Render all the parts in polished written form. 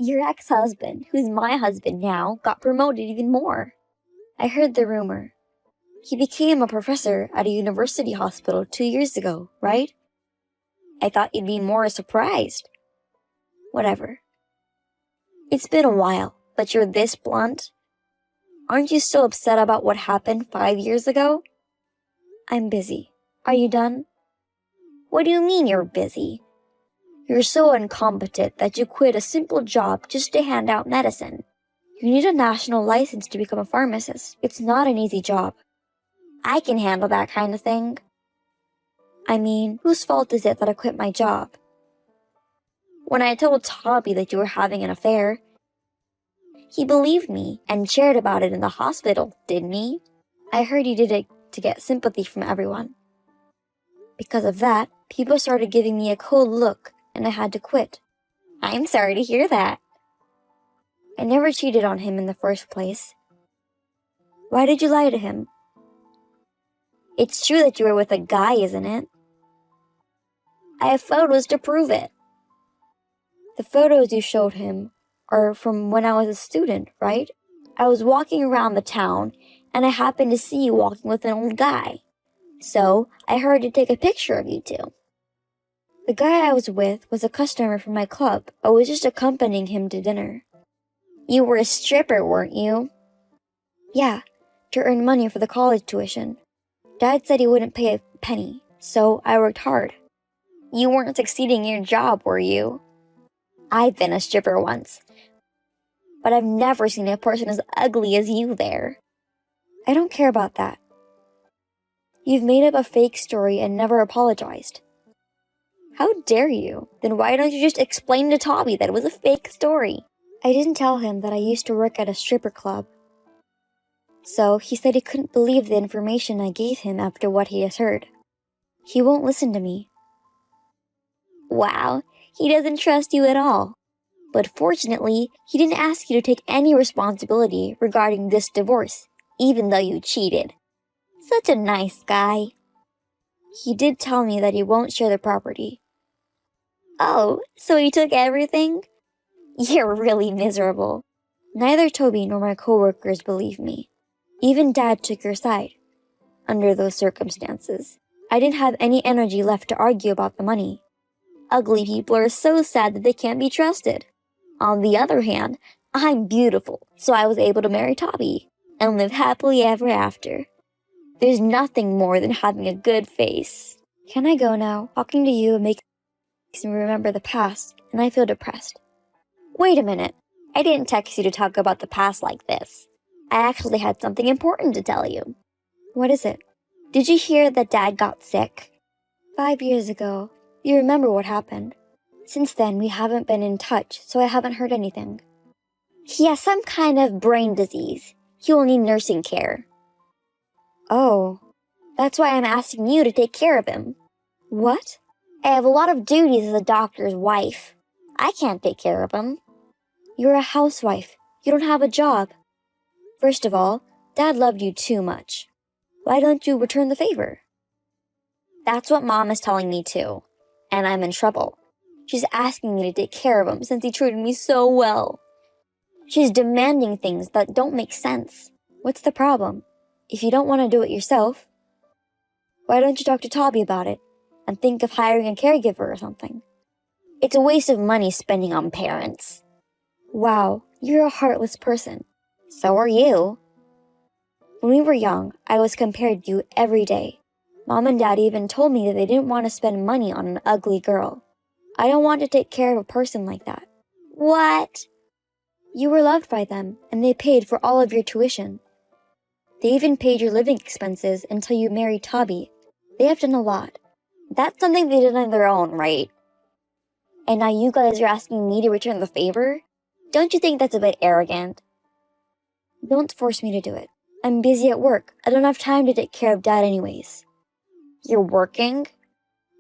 Your ex-husband, who's my husband now, got promoted even more. I heard the rumor. He became a professor at a university hospital 2 years ago, right? I thought you'd be more surprised. Whatever. It's been a while, but you're this blunt? Aren't you still upset about what happened 5 years ago? I'm busy. Are you done? What do you mean you're busy? You're so incompetent that you quit a simple job just to hand out medicine. You need a national license to become a pharmacist. It's not an easy job. I can handle that kind of thing. I mean, whose fault is it that I quit my job? When I told Toby that you were having an affair, he believed me and shared about it in the hospital, didn't he? I heard he did it to get sympathy from everyone. Because of that, people started giving me a cold look and I had to quit. I'm sorry to hear that. I never cheated on him in the first place. Why did you lie to him? It's true that you were with a guy, isn't it? I have photos to prove it. The photos you showed him are from when I was a student, right? I was walking around the town and I happened to see you walking with an old guy. So I heard to take a picture of you two. The guy I was with was a customer from my club. I was just accompanying him to dinner. You were a stripper, weren't you? Yeah, to earn money for the college tuition. Dad said he wouldn't pay a penny, so I worked hard. You weren't succeeding in your job, were you? I've been a stripper once, but I've never seen a person as ugly as you there. I don't care about that. You've made up a fake story and never apologized. How dare you? Then why don't you just explain to Toby that it was a fake story? I didn't tell him that I used to work at a stripper club. So he said he couldn't believe the information I gave him after what he has heard. He won't listen to me. Wow, he doesn't trust you at all. But fortunately, he didn't ask you to take any responsibility regarding this divorce, even though you cheated. Such a nice guy. He did tell me that he won't share the property. Oh, so he took everything? You're really miserable. Neither Toby nor my coworkers believe me. Even Dad took your side. Under those circumstances, I didn't have any energy left to argue about the money. Ugly people are so sad that they can't be trusted. On the other hand, I'm beautiful, so I was able to marry Toby and live happily ever after. There's nothing more than having a good face. Can I go now? Talking to you makes me remember the past, and I feel depressed. Wait a minute. I didn't text you to talk about the past like this. I actually had something important to tell you. What is it? Did you hear that Dad got sick? 5 years ago. You remember what happened. Since then, we haven't been in touch, so I haven't heard anything. He has some kind of brain disease. He will need nursing care. Oh, that's why I'm asking you to take care of him. What? I have a lot of duties as a doctor's wife. I can't take care of him. You're a housewife. You don't have a job. First of all, Dad loved you too much. Why don't you return the favor? That's what Mom is telling me too, and I'm in trouble. She's asking me to take care of him since he treated me so well. She's demanding things that don't make sense. What's the problem? If you don't want to do it yourself, why don't you talk to Toby about it and think of hiring a caregiver or something? It's a waste of money spending on parents. Wow, you're a heartless person. So are you. When we were young, I was compared to you every day. Mom and Dad even told me that they didn't want to spend money on an ugly girl. I don't want to take care of a person like that. What? You were loved by them, and they paid for all of your tuition. They even paid your living expenses until you married Toby. They have done a lot. That's something they did on their own, right? And now you guys are asking me to return the favor? Don't you think that's a bit arrogant? Don't force me to do it. I'm busy at work. I don't have time to take care of Dad anyways. You're working?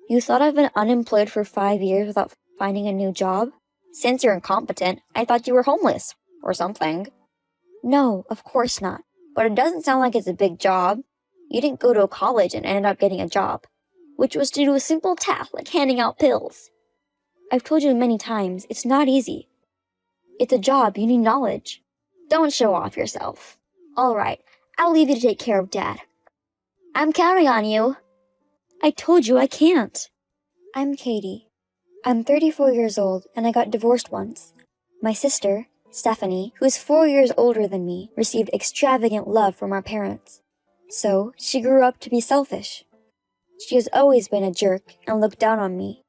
You thought I've been unemployed for 5 years without finding a new job? Since you're incompetent, I thought you were homeless or something. No, of course not. But it doesn't sound like it's a big job. You didn't go to a college and ended up getting a job, which was to do a simple task like handing out pills. I've told you many times, it's not easy. It's a job, you need knowledge. Don't show off yourself. All right, I'll leave you to take care of Dad. I'm counting on you. I told you I can't. I'm Katie. I'm 34 years old and I got divorced once. My sister, Stephanie, who is 4 years older than me, received extravagant love from our parents. So she grew up to be selfish. She has always been a jerk and looked down on me.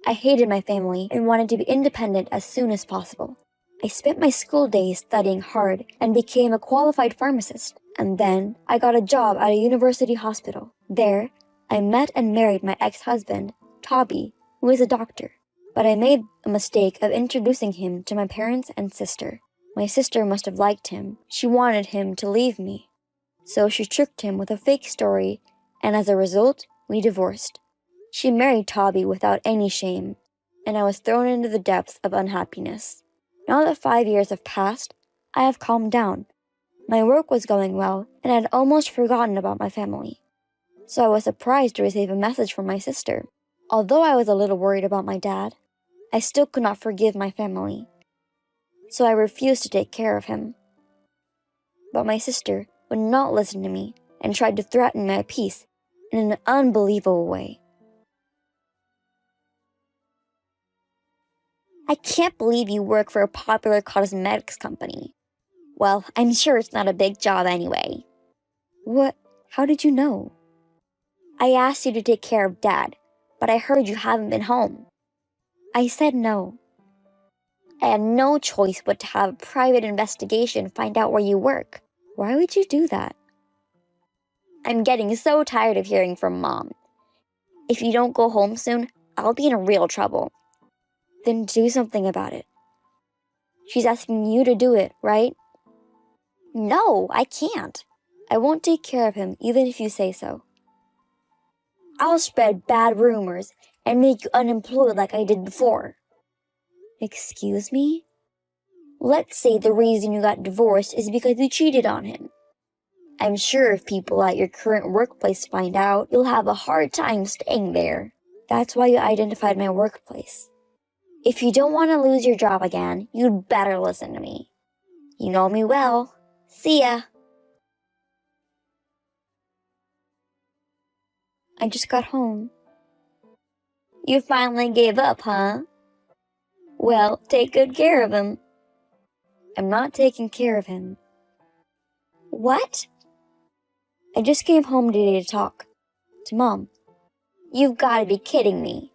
I hated my family and wanted to be independent as soon as possible. I spent my school days studying hard and became a qualified pharmacist. And then I got a job at a university hospital. There, I met and married my ex-husband, Toby, who is a doctor. But I made a mistake of introducing him to my parents and sister. My sister must have liked him. She wanted him to leave me. So she tricked him with a fake story, and as a result, we divorced. She married Toby without any shame, and I was thrown into the depths of unhappiness. Now that 5 years have passed, I have calmed down. My work was going well, and I had almost forgotten about my family. So I was surprised to receive a message from my sister. Although I was a little worried about my dad, I still could not forgive my family. So I refused to take care of him. But my sister would not listen to me and tried to threaten my peace in an unbelievable way. I can't believe you work for a popular cosmetics company. Well, I'm sure it's not a big job anyway. What? How did you know? I asked you to take care of Dad, but I heard you haven't been home. I said no. I had no choice but to have a private investigation find out where you work. Why would you do that? I'm getting so tired of hearing from Mom. If you don't go home soon, I'll be in real trouble. Then do something about it. She's asking you to do it, right? No, I can't. I won't take care of him even if you say so. I'll spread bad rumors and make you unemployed like I did before. Excuse me? Let's say the reason you got divorced is because you cheated on him. I'm sure if people at your current workplace find out, you'll have a hard time staying there. That's why you identified my workplace. If you don't want to lose your job again, you'd better listen to me. You know me well. See ya. I just got home. You finally gave up, huh? Well, take good care of him. I'm not taking care of him. What? I just came home today to talk to Mom. You've got to be kidding me.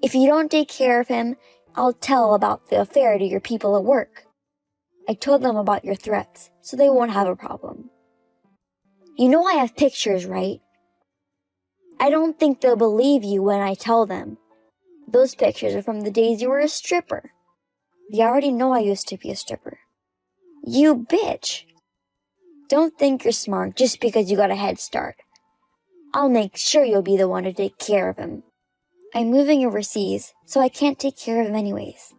If you don't take care of him, I'll tell about the affair to your people at work. I told them about your threats, so they won't have a problem. You know I have pictures, right? I don't think they'll believe you when I tell them. Those pictures are from the days you were a stripper. They already know I used to be a stripper. You bitch! Don't think you're smart just because you got a head start. I'll make sure you'll be the one to take care of him. I'm moving overseas, so I can't take care of him anyways.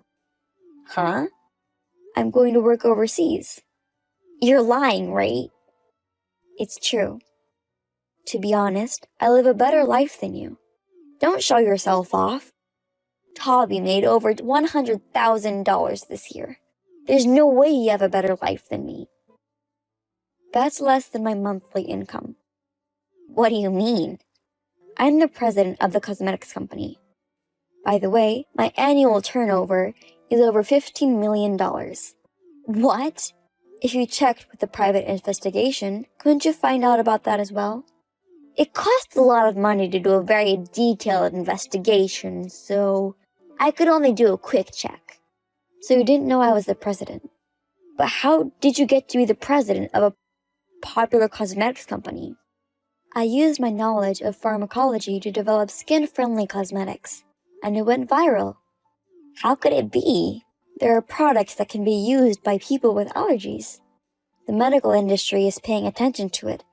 Huh? I'm going to work overseas. You're lying, right? It's true. To be honest, I live a better life than you. Don't show yourself off. Toby made over $100,000 this year. There's no way you have a better life than me. That's less than my monthly income. What do you mean? I'm the president of the cosmetics company. By the way, my annual turnover is over $15 million. What? If you checked with the private investigation, couldn't you find out about that as well? It costs a lot of money to do a very detailed investigation, so I could only do a quick check. So you didn't know I was the president. But how did you get to be the president of a popular cosmetics company? I used my knowledge of pharmacology to develop skin-friendly cosmetics, and it went viral. How could it be? There are products that can be used by people with allergies. The medical industry is paying attention to it,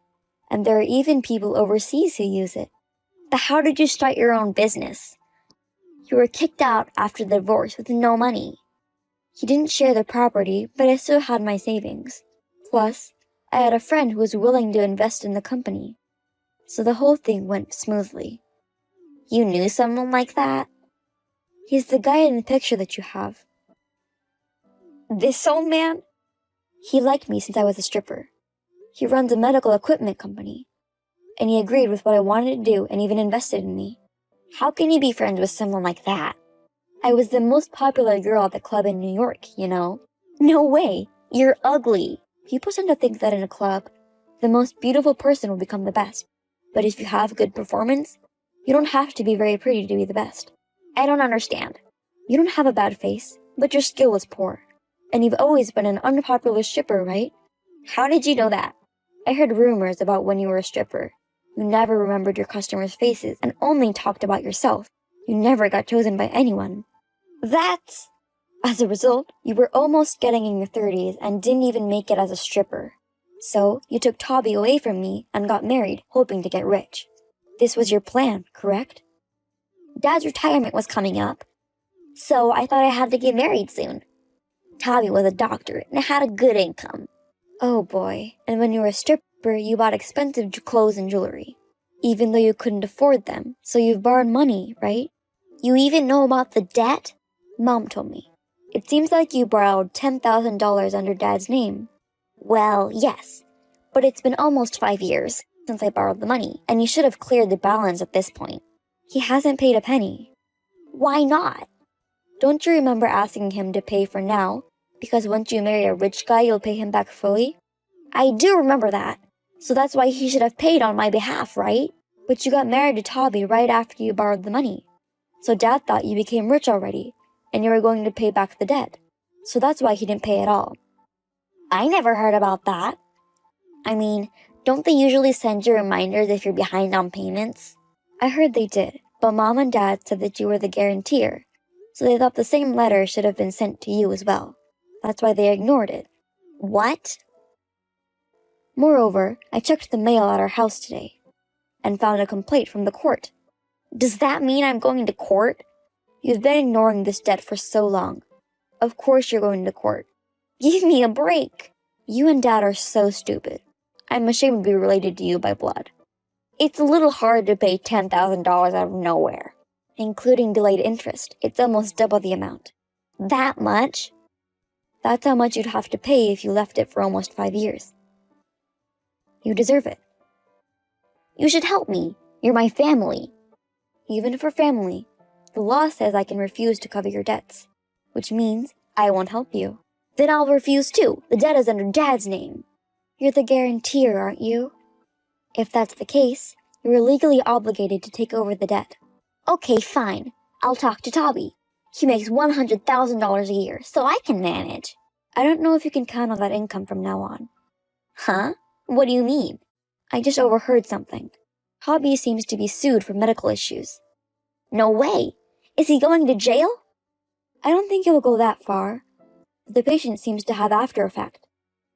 and there are even people overseas who use it. But how did you start your own business? You were kicked out after the divorce with no money. He didn't share the property, but I still had my savings. Plus, I had a friend who was willing to invest in the company. So the whole thing went smoothly. You knew someone like that? He's the guy in the picture that you have. This old man? He liked me since I was a stripper. He runs a medical equipment company. And he agreed with what I wanted to do and even invested in me. How can you be friends with someone like that? I was the most popular girl at the club in New York, you know? No way! You're ugly! People tend to think that in a club, the most beautiful person will become the best. But if you have good performance, you don't have to be very pretty to be the best. I don't understand. You don't have a bad face, but your skill is poor. And you've always been an unpopular stripper, right? How did you know that? I heard rumors about when you were a stripper. You never remembered your customers' faces and only talked about yourself. You never got chosen by anyone. That's... As a result, you were almost getting in your 30s and didn't even make it as a stripper. So, you took Toby away from me and got married, hoping to get rich. This was your plan, correct? Dad's retirement was coming up, so I thought I had to get married soon. Toby was a doctor and had a good income. Oh boy, and when you were a stripper, you bought expensive clothes and jewelry, even though you couldn't afford them, so you've borrowed money, right? You even know about the debt? Mom told me. It seems like you borrowed $10,000 under Dad's name. Well, yes, but it's been almost 5 years since I borrowed the money, and you should have cleared the balance at this point. He hasn't paid a penny. Why not? Don't you remember asking him to pay for now, because once you marry a rich guy, you'll pay him back fully? I do remember that, so that's why he should have paid on my behalf, right? But you got married to Toby right after you borrowed the money, so Dad thought you became rich already, and you were going to pay back the debt, so that's why he didn't pay at all. I never heard about that. I mean, don't they usually send you reminders if you're behind on payments? I heard they did, but Mom and Dad said that you were the guarantor, so they thought the same letter should have been sent to you as well. That's why they ignored it. What? Moreover, I checked the mail at our house today, and found a complaint from the court. Does that mean I'm going to court? You've been ignoring this debt for so long. Of course you're going to court. Give me a break. You and Dad are so stupid. I'm ashamed to be related to you by blood. It's a little hard to pay $10,000 out of nowhere. Including delayed interest, it's almost double the amount. That much? That's how much you'd have to pay if you left it for almost 5 years. You deserve it. You should help me. You're my family. Even for family, the law says I can refuse to cover your debts, which means I won't help you. Then I'll refuse too. The debt is under Dad's name. You're the guarantor, aren't you? If that's the case, you're legally obligated to take over the debt. Okay, fine. I'll talk to Toby. He makes $100,000 a year, so I can manage. I don't know if you can count on that income from now on. Huh? What do you mean? I just overheard something. Toby seems to be sued for medical issues. No way! Is he going to jail? I don't think it will go that far. But the patient seems to have after effect.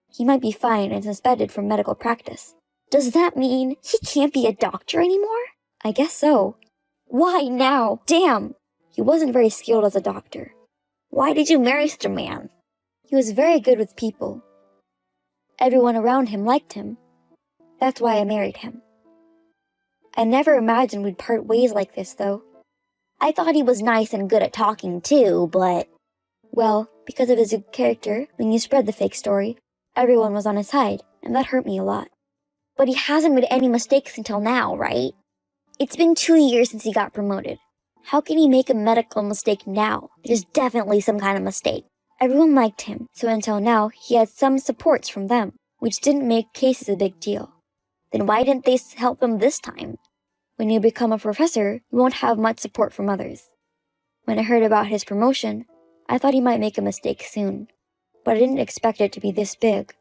He might be fined and suspended from medical practice. Does that mean he can't be a doctor anymore? I guess so. Why now? Damn! He wasn't very skilled as a doctor. Why did you marry such a man? He was very good with people. Everyone around him liked him. That's why I married him. I never imagined we'd part ways like this, though. I thought he was nice and good at talking, too, but... Well, because of his good character, when you spread the fake story, everyone was on his side, and that hurt me a lot. But he hasn't made any mistakes until now, right? It's been 2 years since he got promoted. How can he make a medical mistake now? There's definitely some kind of mistake. Everyone liked him, so until now, he had some supports from them, which didn't make cases a big deal. Then why didn't they help him this time? When you become a professor, you won't have much support from others. When I heard about his promotion, I thought he might make a mistake soon, but I didn't expect it to be this big.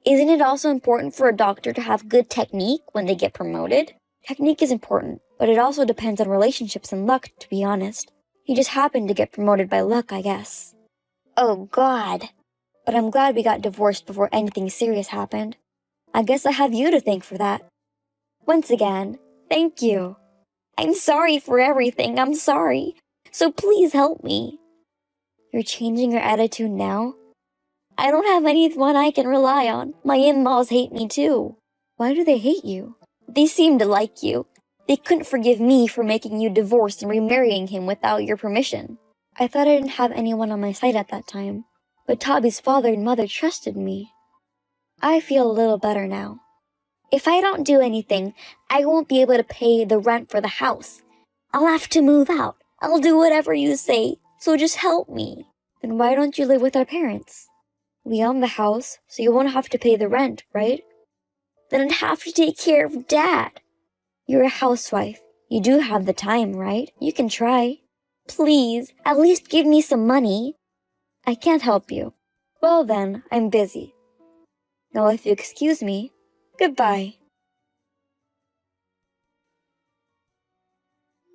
Isn't it also important for a doctor to have good technique when they get promoted? Technique is important, but it also depends on relationships and luck, to be honest. He just happened to get promoted by luck, I guess. Oh, God. But I'm glad we got divorced before anything serious happened. I guess I have you to thank for that. Once again, thank you. I'm sorry for everything, I'm sorry. So please help me. You're changing your attitude now? I don't have anyone I can rely on. My in-laws hate me too. Why do they hate you? They seem to like you. They couldn't forgive me for making you divorce and remarrying him without your permission. I thought I didn't have anyone on my side at that time. but Toby's father and mother trusted me. I feel a little better now. If I don't do anything, I won't be able to pay the rent for the house. I'll have to move out. I'll do whatever you say, so just help me. Then why don't you live with our parents? We own the house, so you won't have to pay the rent, right? Then I'd have to take care of Dad. You're a housewife. You do have the time, right? You can try. Please, at least give me some money. I can't help you. Well then, I'm busy. Now if you excuse me, goodbye.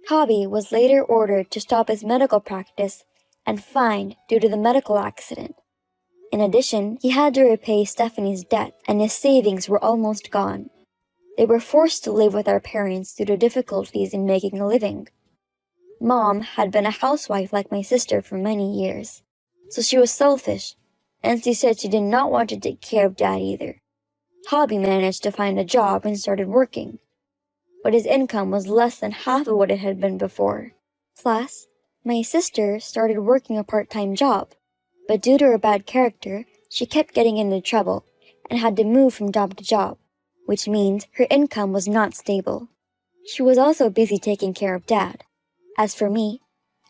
Toby was later ordered to stop his medical practice and fined due to the medical accident. In addition, he had to repay Stephanie's debt, and his savings were almost gone. They were forced to live with our parents due to difficulties in making a living. Mom had been a housewife like my sister for many years, so she was selfish, and she said she did not want to take care of Dad either. Toby managed to find a job and started working, but his income was less than half of what it had been before. Plus, my sister started working a part-time job, but due to her bad character, she kept getting into trouble and had to move from job to job, which means her income was not stable. She was also busy taking care of Dad. As for me,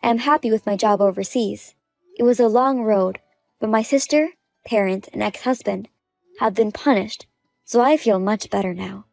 I am happy with my job overseas. It was a long road, but my sister, parents, and ex-husband have been punished, so I feel much better now.